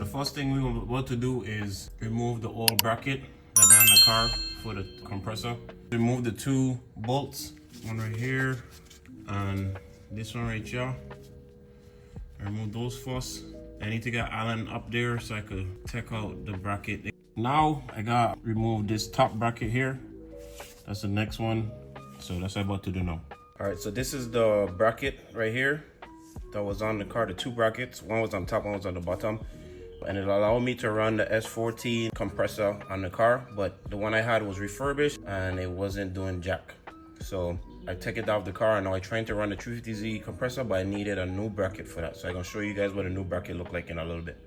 first thing we want to do is remove the old bracket that's on the car for the compressor. Remove the two bolts, one right here and this one right here. Remove those first. I need to get Allen up there so I could take out the bracket. Now I got remove this top bracket here. That's the next one. So that's what I'm about to do now. All right, so this is the bracket right here that was on the car, the two brackets. One was on top, one was on the bottom. And it allowed me to run the S14 compressor on the car, but the one I had was refurbished and it wasn't doing jack. So I took it off the car and now I'm trying to run the 350Z compressor, but I needed a new bracket for that. So I'm gonna show you guys what a new bracket look like in a little bit.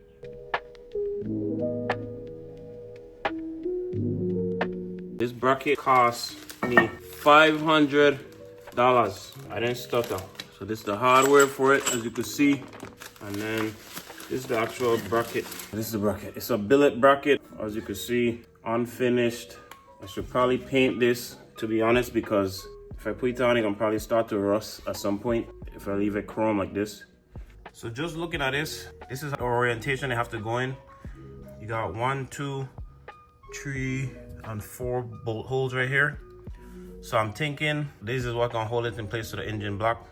This bracket cost me $500. I didn't stutter. So this is the hardware for it, as you can see. And then this is the actual bracket. This is the bracket. It's a billet bracket, as you can see, unfinished. I should probably paint this, to be honest, because if I put it on, it can probably start to rust at some point if I leave it chrome like this. So just looking at this is the orientation they have to go in. You got 1, 2, 3, and 4 bolt holes right here. So I'm thinking this is what can hold it in place to the engine block.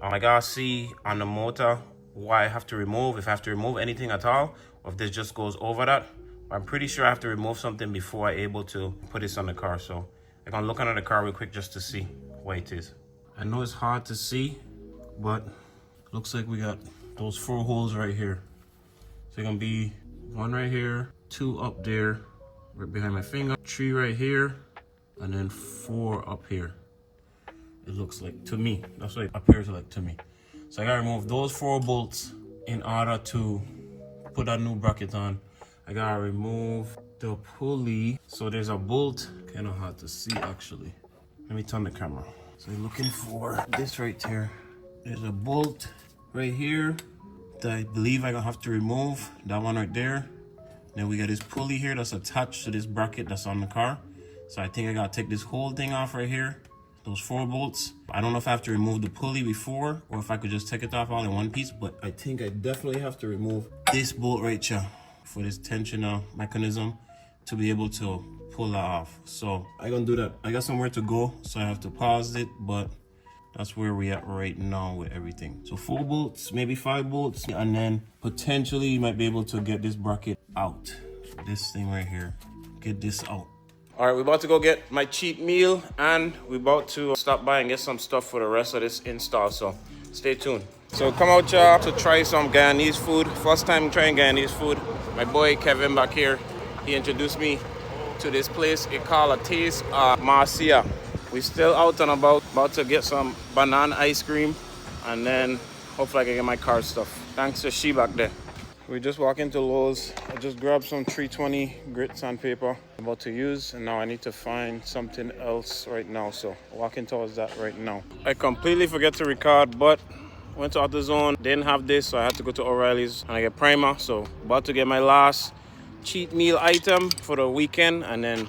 I gotta see on the motor what I have to remove, if I have to remove anything at all, or if this just goes over that. I'm pretty sure I have to remove something before I'm able to put this on the car. So I'm gonna look under the car real quick just to see what it is. I know it's hard to see, but looks like we got those 4 holes right here. So it's gonna be 1 right here, 2 up there, right behind my finger, 3 right here, and then 4 up here. It looks like to me. That's what it appears like to me. So I gotta remove those 4 bolts in order to put that new bracket on. I gotta remove the pulley. So there's a bolt, kind of hard to see actually. Let me turn the camera. So you're looking for this right here. There's a bolt right here that I believe I'm gonna have to remove. That one right there. Then we got this pulley here that's attached to this bracket that's on the car. So I think I gotta take this whole thing off right here. Those 4 bolts. I don't know if I have to remove the pulley before or if I could just take it off all in one piece, but I think I definitely have to remove this bolt right here for this tensioner mechanism to be able to pull that off. So I'm gonna do that. I got somewhere to go, so I have to pause it, but that's where we at right now with everything. So 4 bolts, maybe 5 bolts, and then potentially you might be able to get this bracket out. This thing right here, get this out. All right, we're about to go get my cheap meal and we're about to stop by and get some stuff for the rest of this install, so stay tuned. So come out y'all to try some Guyanese food. First time trying Guyanese food. My boy Kevin back here, he introduced me to this place. It called A Taste of Marcia. We still out and about to get some banana ice cream and then hopefully I can get my car stuff. Thanks to she back there. We just walked into Lowe's. I just grabbed some 320 grit sandpaper I'm about to use, and now I need to find something else right now. So walking towards that right now. I completely forget to record, but went to AutoZone, didn't have this, so I had to go to O'Reilly's and I get primer. So about to get my last cheat meal item for the weekend and then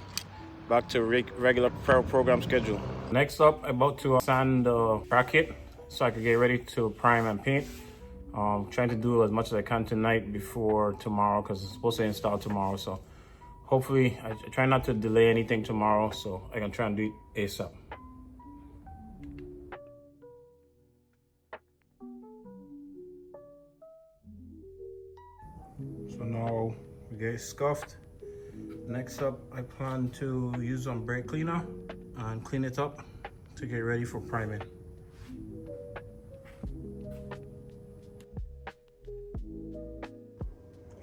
back to regular program schedule. Next up, I'm about to sand the bracket so I can get ready to prime and paint. Trying to do as much as I can tonight before tomorrow because it's supposed to install tomorrow. So hopefully I try not to delay anything tomorrow, so I can try and do it ASAP. So now we get it scuffed. Next up, I plan to use some brake cleaner and clean it up to get ready for priming.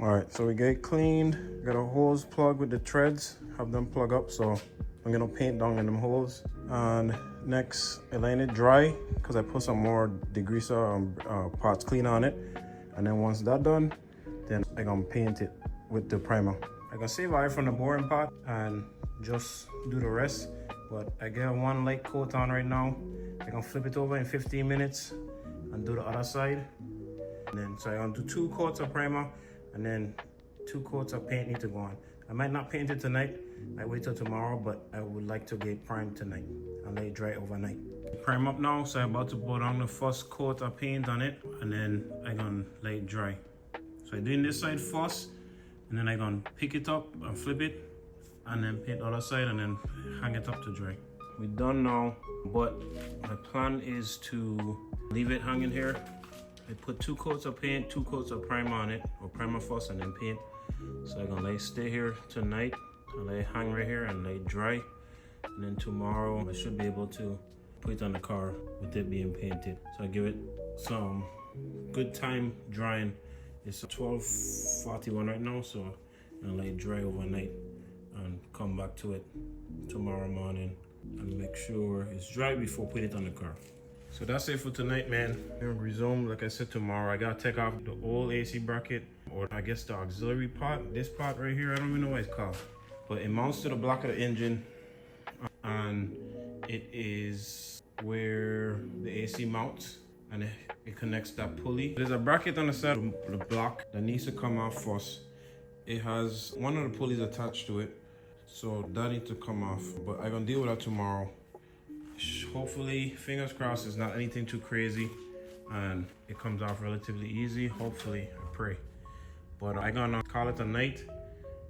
All right, so we get it cleaned. Got a hose plug with the threads, have them plug up. So I'm gonna paint down in them holes. And next, I line it dry because I put some more degreaser and parts cleaner on it. And then once that's done, then I'm gonna paint it with the primer. I can save oil from the boring part and just do the rest. But I get 1 light coat on right now. I can flip it over in 15 minutes and do the other side. And then so I'm gonna do 2 coats of primer and then 2 coats of paint need to go on. I might not paint it tonight. I wait till tomorrow, but I would like to get primed tonight and let it dry overnight. Prime up now, so I'm about to put on the first coat of paint on it, and then I'm gonna let it dry. So So I'm doing this side first, and then I'm gonna pick it up and flip it, and then paint the other side, and then hang it up to dry. We're done now, but my plan is to leave it hanging here. I put 2 coats of paint, 2 coats of primer on it, or primer first and then paint. So I'm gonna let it stay here tonight, and let it hang right here and let it dry. And then tomorrow I should be able to put it on the car with it being painted. So I give it some good time drying. It's 12:41 right now, so I'm gonna let it dry overnight and come back to it tomorrow morning and make sure it's dry before putting it on the car. So that's it for tonight, man. We'll resume, like I said, tomorrow. I gotta take off the old AC bracket, or I guess the auxiliary part. This part right here, I don't even know what it's called. But it mounts to the block of the engine, and it is where the AC mounts, and it connects that pulley. There's a bracket on the side of the block that needs to come off first. It has one of the pulleys attached to it, so that needs to come off. But I'm gonna deal with that tomorrow. Hopefully, fingers crossed, it's not anything too crazy and it comes off relatively easy. Hopefully, I pray. But I'm gonna call it a night.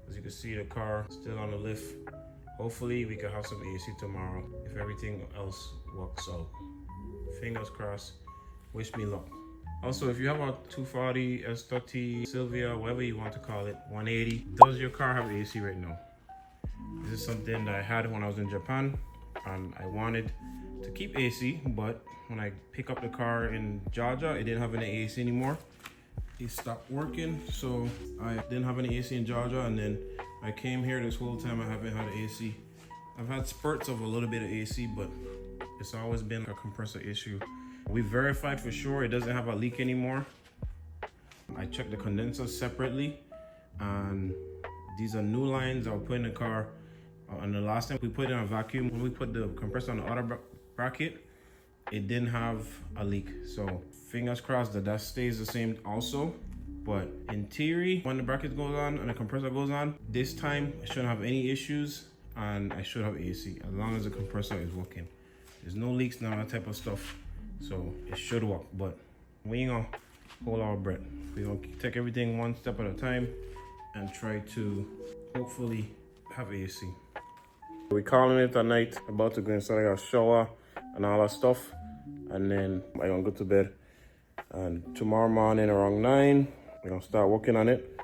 As you can see, the car is still on the lift. Hopefully, we can have some AC tomorrow if everything else works out. Fingers crossed. Wish me luck. Also, if you have a 240, S30, Silvia, whatever you want to call it, 180, does your car have AC right now? This is something that I had when I was in Japan, and I wanted to keep AC, but when I pick up the car in Georgia, it didn't have any AC anymore. It stopped working, so I didn't have any AC in Georgia, and then I came here this whole time I haven't had AC. I've had spurts of a little bit of AC, but it's always been a compressor issue. We verified for sure it doesn't have a leak anymore. I checked the condenser separately, and these are new lines I will put in the car. And the last time we put it in a vacuum, when we put the compressor on the other bracket, it didn't have a leak. So fingers crossed that that stays the same also. But in theory, when the bracket goes on and the compressor goes on, this time I shouldn't have any issues, and I should have AC as long as the compressor is working. There's no leaks, none of that type of stuff. So it should work, but we ain't gonna hold our breath. We're gonna take everything one step at a time and try to hopefully have AC. We're calling it a night, about to go inside, I got a shower and all that stuff, and then I'm gonna go to bed. And tomorrow morning around 9, we're gonna start working on it.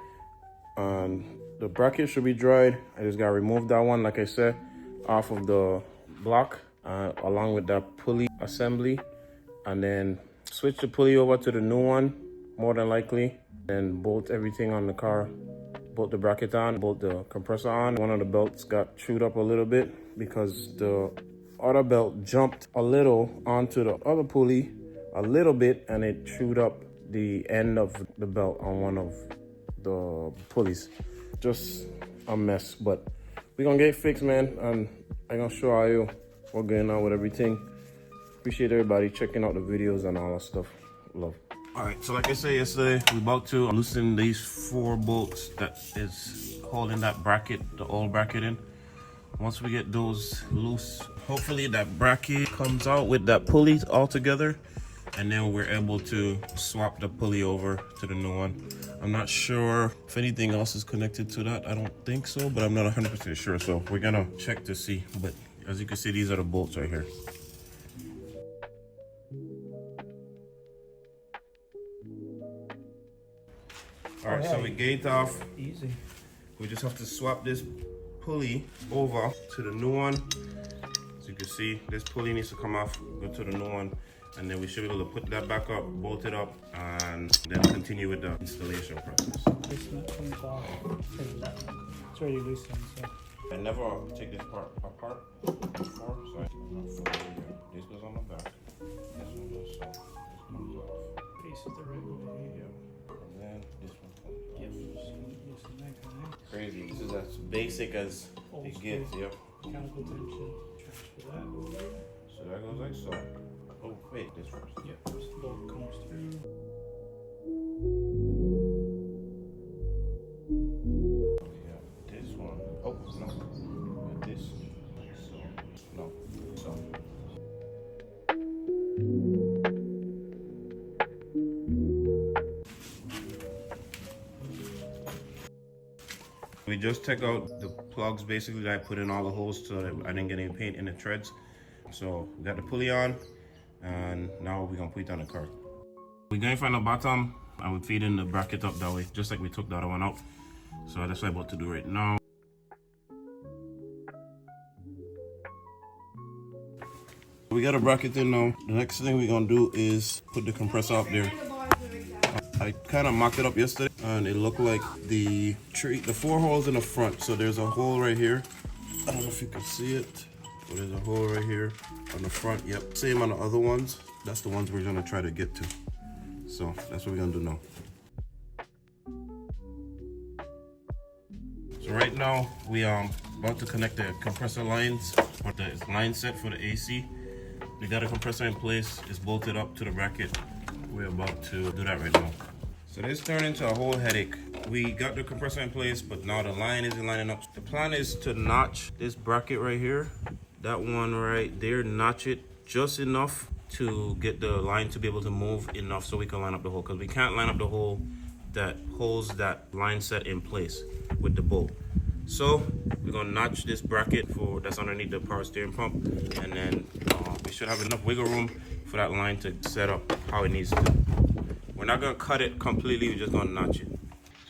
And the bracket should be dried. I just gotta remove that one, like I said, off of the block, along with that pulley assembly, and then switch the pulley over to the new one, more than likely, and bolt everything on the car. Bolt the bracket on, bolt the compressor on. One of the belts got chewed up a little bit because the other belt jumped a little onto the other pulley, a little bit, and it chewed up the end of the belt on one of the pulleys. Just a mess, but we're gonna get it fixed, man, and I'm gonna show you what's going on with everything. Appreciate everybody checking out the videos and all that stuff. Love. All right, so like I said yesterday, we're about to loosen these 4 bolts that is holding that bracket, the old bracket in. Once we get those loose, hopefully that bracket comes out with that pulley all together, and then we're able to swap the pulley over to the new one. I'm not sure if anything else is connected to that. I don't think so, but I'm not 100% sure. So we're gonna check to see. But as you can see, these are the bolts right here. All right, so we gate off. Easy. We just have to swap this pulley over to the new one. As you can see, this pulley needs to come off, go to the new one, and then we should be able to put that back up, bolt it up, and then continue with the installation process. This nut comes off. It's already loosened, so. I never take this part apart before, so I'm not familiar. This goes on the back. This one goes so. This comes off. Face it the right way. Yeah. And then this one comes off. Yep. Loosen that guy. Crazy. This is as basic as Old it gets. Yep. Mechanical tension. Transfer that over. So that goes like so. Oh, wait, this first. Yep. This bolt comes through. Yeah, this one. Oh, no. This. So. No. So. We just took out the plugs basically that I put in all the holes so that I didn't get any paint in the treads. So we got the pulley on, and now we're gonna put it on the car. We're gonna find the bottom and we feed in the bracket up that way, just like we took the other one out. So that's what I'm about to do right now. We got a bracket in now. The next thing we're gonna do is put the compressor up there. I kind of mocked it up yesterday and it looked like the 4 holes in the front. So there's a hole right here. I don't know if you can see it, but there's a hole right here on the front. Yep, same on the other ones. That's the ones we're gonna try to get to. So that's what we're gonna do now. So right now we about to connect the compressor lines or the line set for the AC. We got a compressor in place. It's bolted up to the bracket. We're about to do that right now. So this turned into a whole headache. We got the compressor in place, but now the line isn't lining up. The plan is to notch this bracket right here, that one right there, notch it just enough to get the line to be able to move enough so we can line up the hole, because we can't line up the hole that holds that line set in place with the bolt. So we're gonna notch this bracket that's underneath the power steering pump, and then we should have enough wiggle room for that line to set up how it needs to. We're not gonna cut it completely, we're just gonna notch it.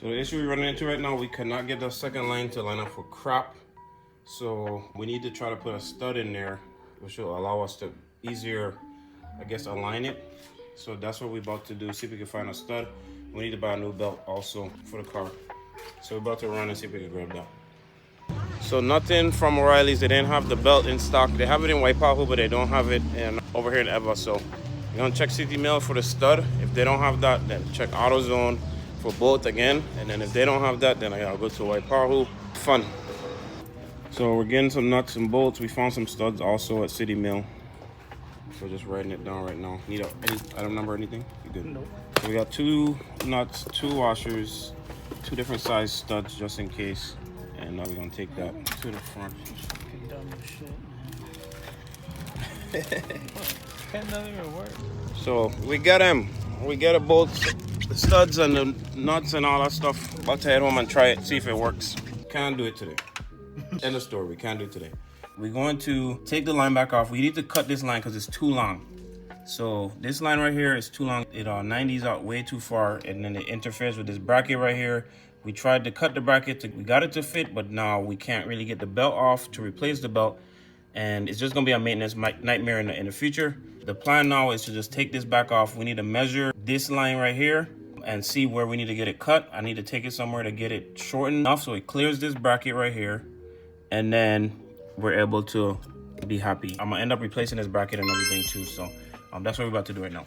So the issue we're running into right now, we cannot get the second line to line up for crap. So we need to try to put a stud in there, which will allow us to easier, I guess, align it. So that's what we're about to do, see if we can find a stud. We need to buy a new belt also for the car. So we're about to run and see if we can grab that. So nothing from O'Reilly's, they didn't have the belt in stock. They have it in Waipahu, but they don't have it over here in Eva. So we're gonna check City Mail for the stud. If they don't have that, then check AutoZone for both again. And then if they don't have that, then I gotta go to Waipahu. Fun. So we're getting some nuts and bolts. We found some studs also at City Mail. So just writing it down right now. Need any item number or anything? You good? Nope. So we got 2 nuts, 2 washers, 2 different size studs just in case. And now we're gonna take that to the front. Fucking dumb as shit. Can't nothing even work. So we got them. We got the bolts, the studs and the nuts and all that stuff. About to head home and try it, see if it works. Can't do it today. End of story, we can't do it today. We're going to take the line back off. We need to cut this line because it's too long. So this line right here is too long. It 90s out way too far, and then it interferes with this bracket right here. We tried to cut the bracket, we got it to fit, but now we can't really get the belt off to replace the belt. And it's just gonna be a maintenance nightmare in the future. The plan now is to just take this back off. We need to measure this line right here and see where we need to get it cut. I need to take it somewhere to get it shortened enough so it clears this bracket right here. And then we're able to be happy. I'm gonna end up replacing this bracket and everything too. So that's what we're about to do right now.